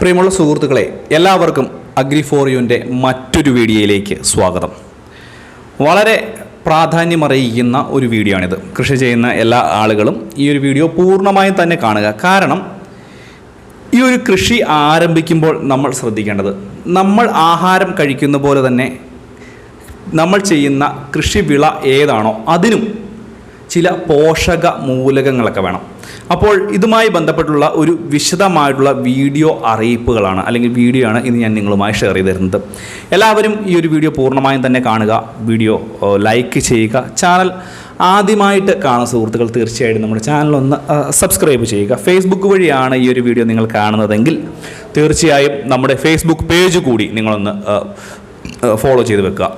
പ്രിയമുള്ള സുഹൃത്തുക്കളെ, എല്ലാവർക്കും അഗ്രി4യുവിൻ്റെ മറ്റൊരു വീഡിയോയിലേക്ക് സ്വാഗതം. വളരെ പ്രാധാന്യമറിയിക്കുന്ന ഒരു വീഡിയോ ആണിത്. കൃഷി ചെയ്യുന്ന എല്ലാ ആളുകളും ഈ ഒരു വീഡിയോ പൂർണ്ണമായും തന്നെ കാണുക. കാരണം ഈ ഒരു കൃഷി ആരംഭിക്കുമ്പോൾ നമ്മൾ ശ്രദ്ധിക്കേണ്ടത്, നമ്മൾ ആഹാരം കഴിക്കുന്ന പോലെ തന്നെ നമ്മൾ ചെയ്യുന്ന കൃഷിവിള ഏതാണോ അതിനും ചില പോഷക മൂലകങ്ങളൊക്കെ വേണം. അപ്പോൾ ഇതുമായി ബന്ധപ്പെട്ടുള്ള ഒരു വിശദമായിട്ടുള്ള വീഡിയോ അറിയിപ്പുകളാണ് അല്ലെങ്കിൽ വീഡിയോ ആണ് ഇന്ന് ഞാൻ നിങ്ങളുമായി ഷെയർ ചെയ്ത് തരുന്നത്. എല്ലാവരും ഈ ഒരു വീഡിയോ പൂർണ്ണമായും തന്നെ കാണുക, വീഡിയോ ലൈക്ക് ചെയ്യുക. ചാനൽ ആദ്യമായിട്ട് കാണുന്ന സുഹൃത്തുക്കൾ തീർച്ചയായിട്ടും നമ്മുടെ ചാനലൊന്ന് സബ്സ്ക്രൈബ് ചെയ്യുക. ഫേസ്ബുക്ക് വഴിയാണ് ഈ ഒരു വീഡിയോ നിങ്ങൾ കാണുന്നതെങ്കിൽ തീർച്ചയായും നമ്മുടെ ഫേസ്ബുക്ക് പേജ് കൂടി നിങ്ങളൊന്ന് ഫോളോ ചെയ്ത് വെക്കുക.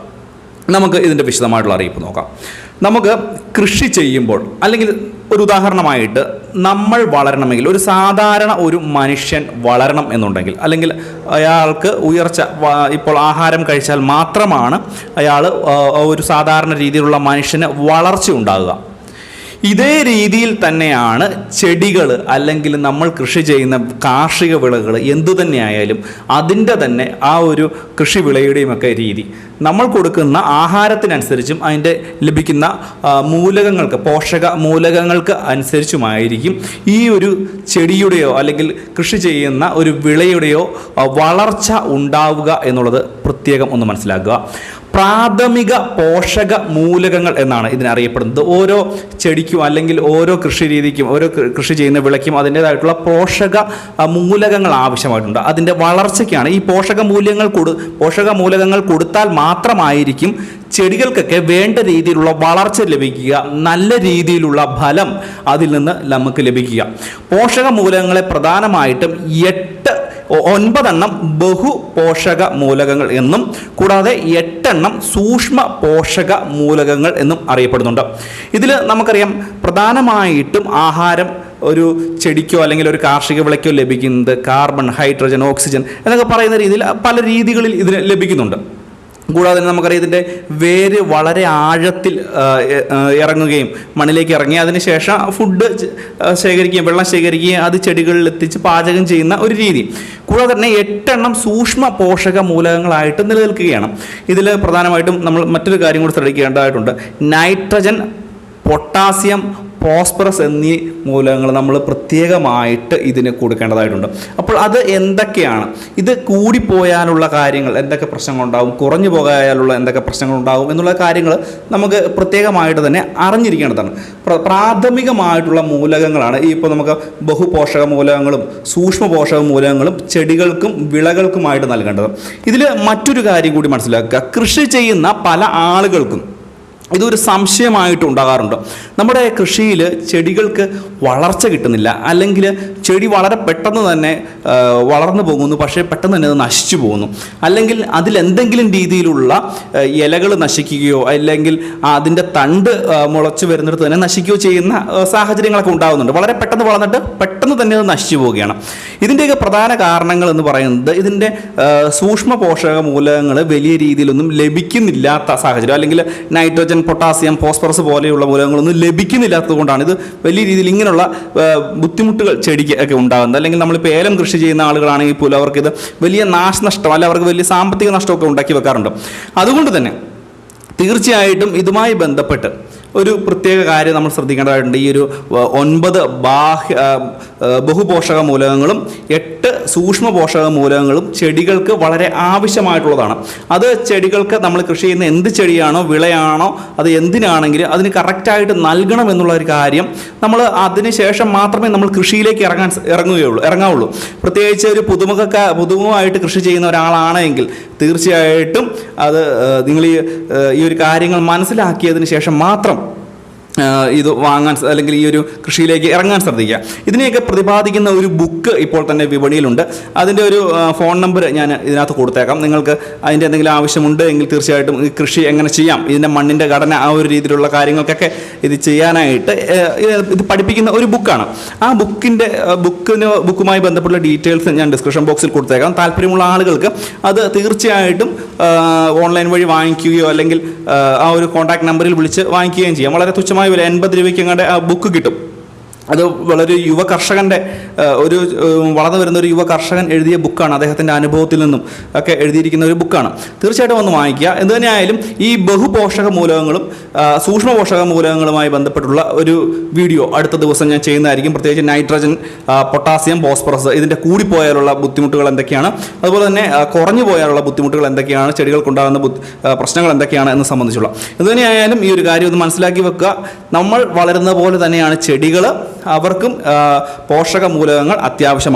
നമുക്ക് ഇതിൻ്റെ വിശദമായിട്ടുള്ള അറിയിപ്പ് നോക്കാം. നമുക്ക് കൃഷി ചെയ്യുമ്പോൾ അല്ലെങ്കിൽ ഒരു ഉദാഹരണമായിട്ട് നമ്മൾ വളരണമെങ്കിൽ, ഒരു സാധാരണ ഒരു മനുഷ്യൻ വളരണം എന്നുണ്ടെങ്കിൽ, അല്ലെങ്കിൽ അയാൾക്ക് ഉയർച്ച, ഇപ്പോൾ ആഹാരം കഴിച്ചാൽ മാത്രമാണ് അയാൾ ഒരു സാധാരണ രീതിയിലുള്ള മനുഷ്യന് വളർച്ച ഉണ്ടാകുക. ഇതേ രീതിയിൽ തന്നെയാണ് ചെടികൾ അല്ലെങ്കിൽ നമ്മൾ കൃഷി ചെയ്യുന്ന കാർഷിക വിളകൾ എന്തു തന്നെയായാലും അതിൻ്റെ തന്നെ ആ ഒരു കൃഷി വിളയുടെയുമൊക്കെ രീതി നമ്മൾ കൊടുക്കുന്ന ആഹാരത്തിനനുസരിച്ചും അതിൻ്റെ ലഭിക്കുന്ന മൂലകങ്ങൾക്ക്, പോഷക മൂലകങ്ങൾക്ക് അനുസരിച്ചുമായിരിക്കും ഈ ഒരു ചെടിയുടെയോ അല്ലെങ്കിൽ കൃഷി ചെയ്യുന്ന ഒരു വിളയുടെയോ വളർച്ച ഉണ്ടാവുക എന്നുള്ളത് പ്രത്യേകം ഒന്ന് മനസ്സിലാക്കുക. പ്രാഥമിക പോഷക മൂലകങ്ങൾ എന്നാണ് ഇതിനറിയപ്പെടുന്നത്. ഓരോ ചെടിക്കും അല്ലെങ്കിൽ ഓരോ കൃഷി രീതിക്കും, ഓരോ കൃഷി ചെയ്യുന്ന വിളയ്ക്കും അതിൻ്റേതായിട്ടുള്ള പോഷക മൂലകങ്ങൾ ആവശ്യമായിട്ടുണ്ട്. അതിൻ്റെ വളർച്ചയ്ക്കാണ് ഈ പോഷക മൂലകങ്ങൾ കൊടുത്താൽ മാത്രമായിരിക്കും ചെടികൾക്കൊക്കെ വേണ്ട രീതിയിലുള്ള വളർച്ച ലഭിക്കുക, നല്ല രീതിയിലുള്ള ഫലം അതിൽ നിന്ന് നമുക്ക് ലഭിക്കുക. പോഷക മൂലകങ്ങളെ പ്രധാനമായിട്ടും 9 ബഹു പോഷക മൂലകങ്ങൾ എന്നും കൂടാതെ 8 സൂക്ഷ്മ പോഷക മൂലകങ്ങൾ എന്നും അറിയപ്പെടുന്നുണ്ട്. ഇതിൽ നമുക്കറിയാം, പ്രധാനമായിട്ടും ആഹാരം ഒരു ചെടിക്കോ അല്ലെങ്കിൽ ഒരു കാർഷിക വിളയ്ക്കോ ലഭിക്കുന്നത് കാർബൺ, ഹൈഡ്രജൻ, ഓക്സിജൻ എന്നൊക്കെ പറയുന്ന രീതിയിൽ പല രീതികളിൽ ഇതിന് ലഭിക്കുന്നുണ്ട്. കൂടാതെ നമുക്കറിയാം, ഇതിൻ്റെ വേര് വളരെ ആഴത്തിൽ ഇറങ്ങുകയും മണ്ണിലേക്ക് ഇറങ്ങി അതിനുശേഷം ഫുഡ് ശേഖരിക്കുകയും വെള്ളം ശേഖരിക്കുകയും അത് ചെടികളിൽ എത്തിച്ച് പാചകം ചെയ്യുന്ന ഒരു രീതി. കൂടാതെ തന്നെ 8 സൂക്ഷ്മ പോഷക മൂലകങ്ങളായിട്ട് നിലനിൽക്കുകയാണ്. ഇതിൽ പ്രധാനമായിട്ടും നമ്മൾ മറ്റൊരു കാര്യം കൂടി ശ്രദ്ധിക്കേണ്ടതായിട്ടുണ്ട്. നൈട്രജൻ, പൊട്ടാസ്യം, ഫോസ്ഫറസ് എന്നീ മൂലകങ്ങൾ നമ്മൾ പ്രത്യേകമായിട്ട് ഇതിന് കൊടുക്കേണ്ടതായിട്ടുണ്ട്. അപ്പോൾ അത് എന്തൊക്കെയാണ്, ഇത് കൂടിപ്പോയാലുള്ള കാര്യങ്ങൾ എന്തൊക്കെ പ്രശ്നങ്ങളുണ്ടാകും, കുറഞ്ഞു പോകാനുള്ള എന്തൊക്കെ പ്രശ്നങ്ങളുണ്ടാകും എന്നുള്ള കാര്യങ്ങൾ നമുക്ക് പ്രത്യേകമായിട്ട് തന്നെ അറിഞ്ഞിരിക്കേണ്ടതാണ്. പ്രാഥമികമായിട്ടുള്ള മൂലകങ്ങളാണ് ഇപ്പോൾ നമുക്ക് ബഹുപോഷക മൂലകങ്ങളും സൂക്ഷ്മ പോഷക മൂലകങ്ങളും ചെടികൾക്കും വിളകൾക്കുമായിട്ട് നൽകേണ്ടത്. ഇതിൽ മറ്റൊരു കാര്യം കൂടി മനസ്സിലാക്കുക. കൃഷി ചെയ്യുന്ന പല ആളുകൾക്കും ഇതൊരു സംശയമായിട്ട് ഉണ്ടാകാറുണ്ട്. നമ്മുടെ കൃഷിയിൽ ചെടികൾക്ക് വളർച്ച കിട്ടുന്നില്ല, അല്ലെങ്കിൽ ചെടി വളരെ പെട്ടെന്ന് തന്നെ വളർന്നു പോകുന്നു, പക്ഷേ പെട്ടെന്ന് തന്നെ അത് നശിച്ചു പോകുന്നു, അല്ലെങ്കിൽ അതിലെന്തെങ്കിലും രീതിയിലുള്ള ഇലകൾ നശിക്കുകയോ അല്ലെങ്കിൽ അതിൻ്റെ തണ്ട് മുളച്ച് വരുന്നിടത്ത് തന്നെ നശിക്കുകയോ ചെയ്യുന്ന സാഹചര്യങ്ങളൊക്കെ ഉണ്ടാകുന്നുണ്ട്. വളരെ പെട്ടെന്ന് വളർന്നിട്ട് പെട്ടെന്ന് തന്നെ അത് നശിച്ചു പോവുകയാണ്. ഇതിൻ്റെയൊക്കെ പ്രധാന കാരണങ്ങൾ എന്ന് പറയുന്നത് ഇതിൻ്റെ സൂക്ഷ്മ പോഷക മൂലകങ്ങൾ വലിയ രീതിയിലൊന്നും ലഭിക്കുന്നില്ലാത്ത സാഹചര്യം, അല്ലെങ്കിൽ നൈട്രജൻ, പൊട്ടാസ്യം, ഫോസ്ഫറസ് പോലെയുള്ള മൂലകങ്ങളൊന്നും ലഭിക്കുന്നില്ലാത്തത് കൊണ്ടാണ് ഇത് വലിയ രീതിയിൽ ഇങ്ങനെയുള്ള ബുദ്ധിമുട്ടുകൾ ചെടിക്ക് ഒക്കെ ഉണ്ടാകുന്നത്. അല്ലെങ്കിൽ നമ്മളിപ്പോൾ ഏലം കൃഷി ചെയ്യുന്ന ആളുകളാണെങ്കിൽ പോലും അവർക്ക് ഇത് വലിയ നാശനഷ്ടം, അല്ലെങ്കിൽ അവർക്ക് വലിയ സാമ്പത്തിക നഷ്ടമൊക്കെ ഉണ്ടാക്കി വെക്കാറുണ്ട്. അതുകൊണ്ട് തന്നെ തീർച്ചയായിട്ടും ഇതുമായി ബന്ധപ്പെട്ട് ഒരു പ്രത്യേക കാര്യം നമ്മൾ ശ്രദ്ധിക്കേണ്ടതായിട്ടുണ്ട്. ഈ ഒരു 9 ബഹുപോഷക മൂലകങ്ങളും 8 സൂക്ഷ്മ പോഷക മൂലകങ്ങളും ചെടികൾക്ക് വളരെ ആവശ്യമായിട്ടുള്ളതാണ്. അത് ചെടികൾക്ക് നമ്മൾ കൃഷി ചെയ്യുന്ന എന്ത് ചെടിയാണോ വിളയാണോ അത് എന്തിനാണെങ്കിലും അതിന് കറക്റ്റായിട്ട് നൽകണം എന്നുള്ള ഒരു കാര്യം നമ്മൾ അതിന് ശേഷം മാത്രമേ നമ്മൾ കൃഷിയിലേക്ക് ഇറങ്ങാവുള്ളൂ. പ്രത്യേകിച്ച് ഒരു പുതുമുഖമായിട്ട് കൃഷി ചെയ്യുന്ന ഒരാളാണെങ്കിൽ തീർച്ചയായിട്ടും അത് നിങ്ങൾ ഈ ഒരു കാര്യങ്ങൾ മനസ്സിലാക്കിയതിന് ശേഷം മാത്രം ഇത് വാങ്ങാൻ അല്ലെങ്കിൽ ഈ ഒരു കൃഷിയിലേക്ക് ഇറങ്ങാൻ ശ്രദ്ധിക്കുക. ഇതിനെയൊക്കെ പ്രതിപാദിക്കുന്ന ഒരു ബുക്ക് ഇപ്പോൾ തന്നെ വിപണിയിലുണ്ട്. അതിൻ്റെ ഒരു ഫോൺ നമ്പർ ഞാൻ ഇതിനകത്ത് കൊടുത്തേക്കാം. നിങ്ങൾക്ക് അതിൻ്റെ എന്തെങ്കിലും ആവശ്യമുണ്ട് എങ്കിൽ തീർച്ചയായിട്ടും ഈ കൃഷി എങ്ങനെ ചെയ്യാം, ഇതിൻ്റെ മണ്ണിൻ്റെ ഘടന, ആ ഒരു രീതിയിലുള്ള കാര്യങ്ങൾക്കൊക്കെ ഇത് ചെയ്യാനായിട്ട് ഇത് പഠിപ്പിക്കുന്ന ഒരു ബുക്കാണ്. ആ ബുക്കുമായി ബന്ധപ്പെട്ട ഡീറ്റെയിൽസ് ഞാൻ ഡിസ്ക്രിപ്ഷൻ ബോക്സിൽ കൊടുത്തേക്കാം. താല്പര്യമുള്ള ആളുകൾക്ക് അത് തീർച്ചയായിട്ടും ഓൺലൈൻ വഴി വാങ്ങിക്കുകയോ അല്ലെങ്കിൽ ആ ഒരു കോൺടാക്ട് നമ്പറിൽ വിളിച്ച് വാങ്ങിക്കുകയും ചെയ്യാം. വളരെ തുച്ഛമായ വില 80 രൂപയ്ക്ക് അങ്ങോട്ട് ആ ബുക്ക് കിട്ടും. അത് വളരെ യുവ കർഷകൻ്റെ വളർന്നു വരുന്ന ഒരു യുവ കർഷകൻ എഴുതിയ ബുക്ക് ബുക്കാണ്, അദ്ദേഹത്തിൻ്റെ അനുഭവത്തിൽ നിന്നും ഒക്കെ എഴുതിയിരിക്കുന്ന ഒരു ബുക്കാണ്. തീർച്ചയായിട്ടും ഒന്ന് വാങ്ങിക്കുക. എന്ത് തന്നെയായാലും ഈ ബഹുപോഷക മൂലകങ്ങളും സൂക്ഷ്മ പോഷക മൂലകങ്ങളുമായി ബന്ധപ്പെട്ടുള്ള ഒരു വീഡിയോ അടുത്ത ദിവസം ഞാൻ ചെയ്യുന്നതായിരിക്കും. പ്രത്യേകിച്ച് നൈട്രജൻ, പൊട്ടാസ്യം, ഫോസ്ഫറസ് ഇതിൻ്റെ കൂടിപ്പോയാലുള്ള ബുദ്ധിമുട്ടുകൾ എന്തൊക്കെയാണ്, അതുപോലെ തന്നെ കുറഞ്ഞു പോയാലുള്ള ബുദ്ധിമുട്ടുകൾ എന്തൊക്കെയാണ്, ചെടികൾക്കുണ്ടാകുന്ന പ്രശ്നങ്ങൾ എന്തൊക്കെയാണ് എന്ന് സംബന്ധിച്ചുള്ള. എന്ത് തന്നെയായാലും ഈ ഒരു കാര്യം ഒന്ന് മനസ്സിലാക്കി വെക്കുക. നമ്മൾ വളരുന്ന പോലെ തന്നെയാണ് ചെടികൾ, അവർക്കും പോഷക മൂലകങ്ങൾ അത്യാവശ്യമാണ്.